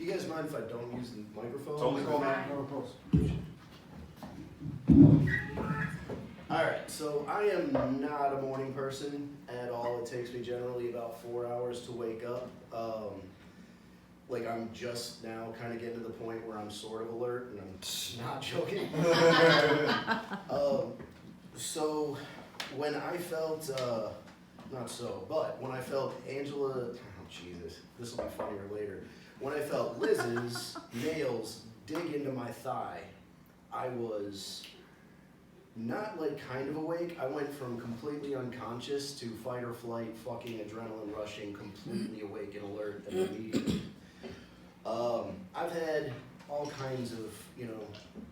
you guys mind if I don't use the microphone? Totally cool, man. Alright, so I am not a morning person at all. It takes me generally about 4 hours to wake up. Like I'm just now kind of getting to the point where I'm sort of alert, and I'm not joking. So when I felt, not so, but when I felt Angela, oh Jesus, this will be funnier later. When I felt Liz's nails dig into my thigh, I was not like kind of awake. I went from completely unconscious to fight or flight, fucking adrenaline rushing, completely awake and alert and immediately. I've had all kinds of,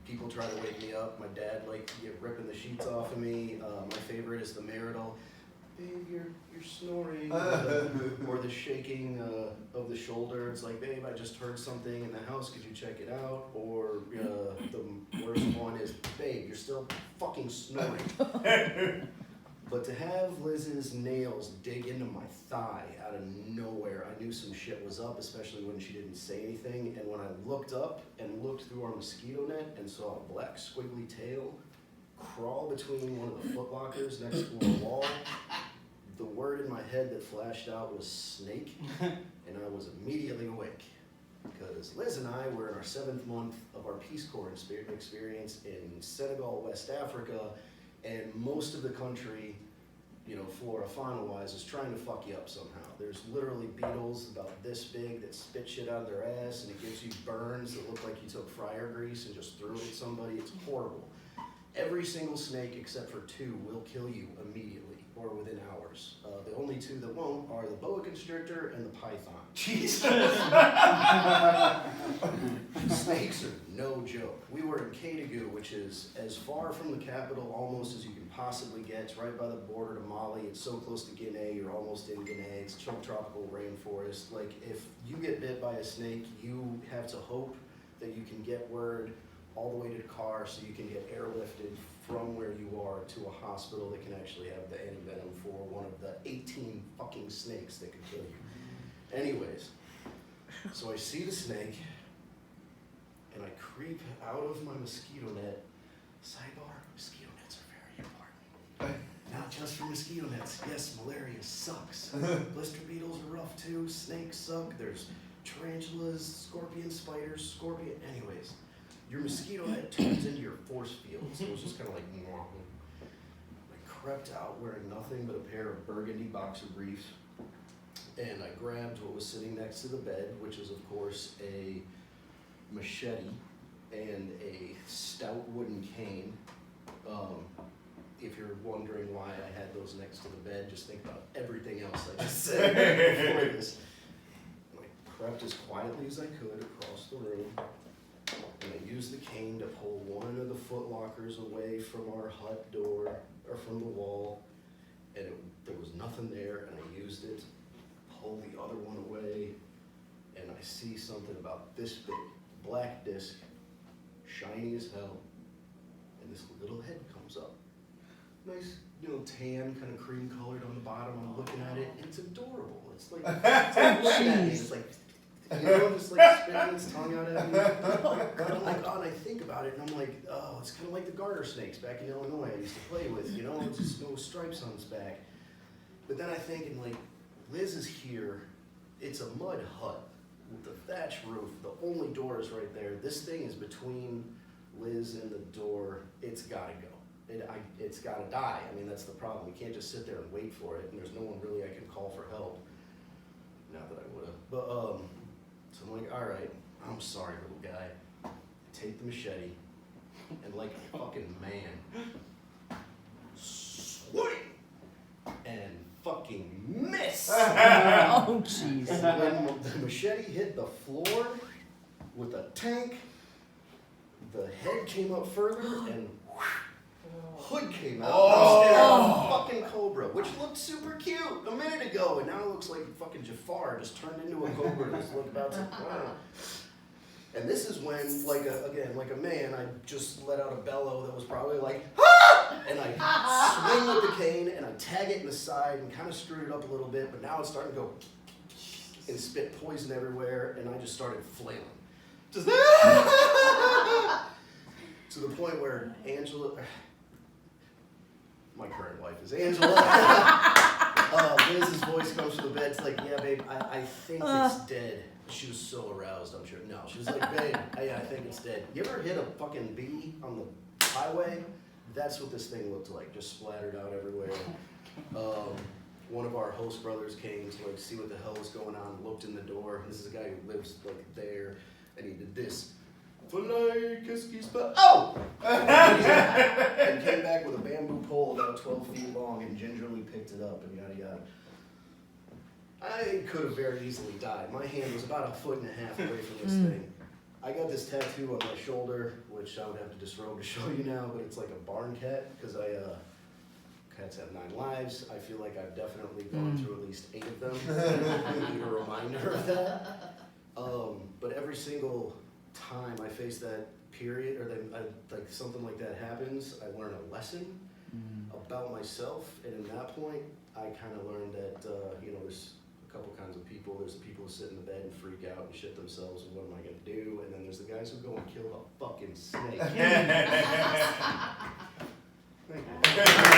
people try to wake me up. My dad ripping the sheets off of me. My favorite is the marital, babe, you're snoring, or the shaking of the shoulder. It's like, babe, I just heard something in the house. Could you check it out? Or the worst one is, babe, you're still fucking snoring. But to have Liz's nails dig into my thigh out of nowhere, I knew some shit was up, especially when she didn't say anything. And when I looked up and looked through our mosquito net and saw a black squiggly tail crawl between one of the foot lockers next to a wall, the word in my head that flashed out was snake, and I was immediately awake. Because Liz and I were in our 7th month of our Peace Corps experience in Senegal, West Africa, and most of the country, flora fauna wise, is trying to fuck you up somehow. There's literally beetles about this big that spit shit out of their ass, and it gives you burns that look like you took fryer grease and just threw it at somebody. It's horrible. Every single snake except for 2 will kill you immediately or within hours. The only 2 that won't are the boa constrictor and the python. Jesus! Snakes are no joke. We were in Kadagu, which is as far from the capital almost as you can possibly get. It's right by the border to Mali. It's so close to Guinea, you're almost in Guinea. It's tropical rainforest. Like, if you get bit by a snake, you have to hope that you can get word all the way to the car so you can get airlifted from where you are to a hospital that can actually have the antivenom for one of the 18 fucking snakes that could kill you. Anyways, so I see the snake, and I creep out of my mosquito net. Sidebar, mosquito nets are very important. Not just for mosquito nets. Yes, malaria sucks. Blister beetles are rough too. Snakes suck. There's tarantulas, spiders. Anyways, your mosquito net turns into your force field. So it was just kind of like, I crept out wearing nothing but a pair of burgundy boxer briefs. And I grabbed what was sitting next to the bed, which is of course a machete and a stout wooden cane. If you're wondering why I had those next to the bed, just think about everything else I just said before this. And I crept as quietly as I could across the room, and I used the cane to pull one of the foot lockers away from our hut door, or from the wall, and there was nothing there, and I used it, pull the other one away, and I see something about this big, black disc, shiny as hell, and this little head comes up. Nice, tan, kind of cream colored on the bottom. I'm looking at it, and it's adorable. It's like, looking at me, it's like, just like spitting its tongue out at me. And I'm like, and I think about it, and I'm like, oh, it's kind of like the garter snakes back in Illinois I used to play with, it's just no stripes on its back. But then I think, and like, Liz is here. It's a mud hut with the thatch roof. The only door is right there. This thing is between Liz and the door. It's gotta go. It's gotta die. I mean, that's the problem. We can't just sit there and wait for it, and there's no one really I can call for help. Not that I would've. But, so I'm like, all right, I'm sorry, little guy. Take the machete, and like a fucking man, swing, and fucking miss. Oh, jeez. And when the machete hit the floor with a tank, the head came up further, and hood came out. Oh. Staring at a fucking cobra, which looked super cute a minute ago, and now it looks like fucking Jafar just turned into a cobra that's about to. And this is when, like a man, I just let out a bellow that was probably like, ah! And I swing with the cane and I tag it in the side and kind of screwed it up a little bit, but now it's starting to go. and spit poison everywhere, and I just started flailing. Just to the point where Angela, my current wife is Angela. Liz's voice comes from the bed. It's like, yeah, babe, I think it's dead. She was so aroused, I'm sure. No, she was like, babe, yeah, I think it's dead. You ever hit a fucking bee on the highway? That's what this thing looked like, just splattered out everywhere. One of our host brothers came to like see what the hell was going on, looked in the door. This is a guy who lives like there, and he did this. Oh! And came back with a bamboo pole about 12 feet long and gingerly picked it up and yada yada. I could have very easily died. My hand was about 1.5 feet away from this thing. I got this tattoo on my shoulder, which I would have to disrobe to show you now, but it's like a barn cat, because cats have 9 lives. I feel like I've definitely gone through at least 8 of them. I need a reminder of that. But every single time I face that period, or like something like that happens, I learn a lesson about myself, and in that point, I kind of learned that there's a couple kinds of people. There's the people who sit in the bed and freak out and shit themselves, and what am I gonna do? And then there's the guys who go and kill a fucking snake. Thank you.